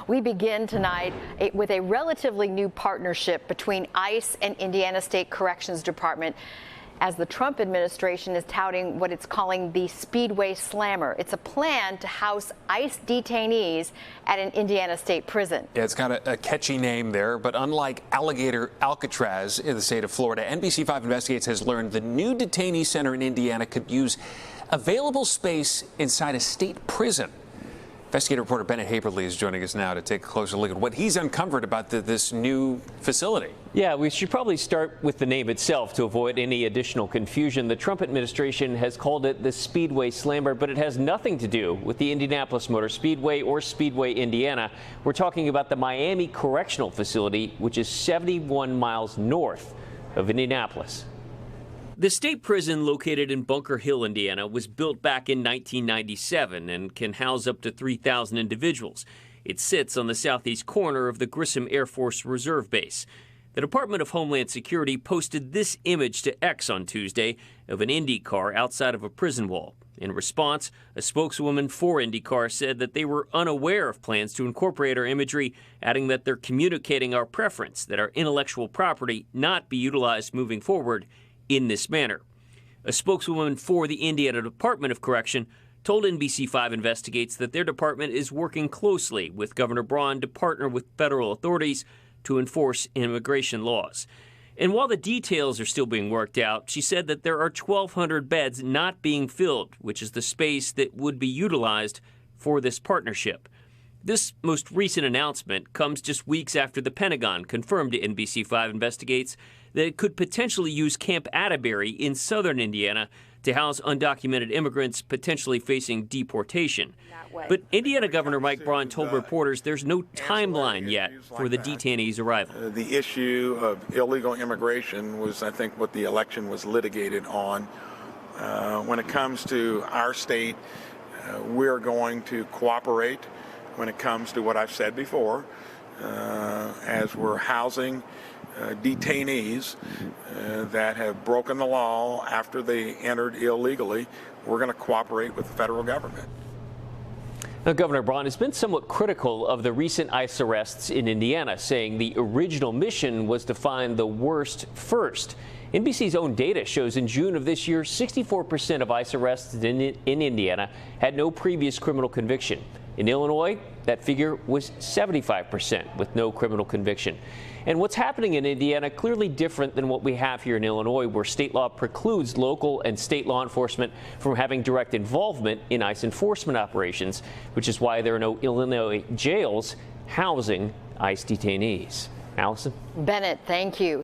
We begin tonight with a relatively new partnership between ICE and Indiana State Corrections Department, as the Trump administration is touting what it's calling the Speedway Slammer. It's a plan to house ICE detainees at an Indiana state prison. Yeah, it's got a catchy name there, but unlike Alligator Alcatraz in the state of Florida, NBC5 Investigates has learned the new detainee center in Indiana could use available space inside a state prison. Investigative reporter Bennett Haeberle is joining us now to take a closer look at what he's uncovered about this new facility. Yeah, we should probably start with the name itself to avoid any additional confusion. The Trump administration has called it the Speedway Slammer, but it has nothing to do with the Indianapolis Motor Speedway or Speedway, Indiana. We're talking about the Miami Correctional Facility, which is 71 miles north of Indianapolis. The state prison located in Bunker Hill, Indiana, was built back in 1997 and can house up to 3,000 individuals. It sits on the southeast corner of the Grissom Air Force Reserve Base. The Department of Homeland Security posted this image to X on Tuesday of an Indy car outside of a prison wall. In response, a spokeswoman for IndyCar said that they were unaware of plans to incorporate our imagery, adding that they're communicating our preference that our intellectual property not be utilized moving forward in this manner. A spokeswoman for the Indiana Department of Correction told NBC5 Investigates that their department is working closely with Governor Braun to partner with federal authorities to enforce immigration laws. And while the details are still being worked out, she said that there are 1,200 beds not being filled, which is the space that would be utilized for this partnership. This most recent announcement comes just weeks after the Pentagon confirmed to NBC5 Investigates that it could potentially use Camp Atterbury in southern Indiana to house undocumented immigrants potentially facing deportation. But Indiana Governor Mike Braun told reporters there's no timeline yet for the detainees' arrival. The issue of illegal immigration was, I think, what the election was litigated on. When it comes to our state, we're going to cooperate when it comes to what I've said before, as we're housing detainees that have broken the law after they entered illegally. We're going to cooperate with the federal government. Now, Governor Braun has been somewhat critical of the recent ICE arrests in Indiana, saying the original mission was to find the worst first. NBC's own data shows in June of this year, 64% of ICE arrests in Indiana had no previous criminal conviction. In Illinois, that figure was 75% with no criminal conviction. And what's happening in Indiana clearly different than what we have here in Illinois, where state law precludes local and state law enforcement from having direct involvement in ICE enforcement operations, which is why there are no Illinois jails housing ICE detainees. Allison? Bennett, thank you.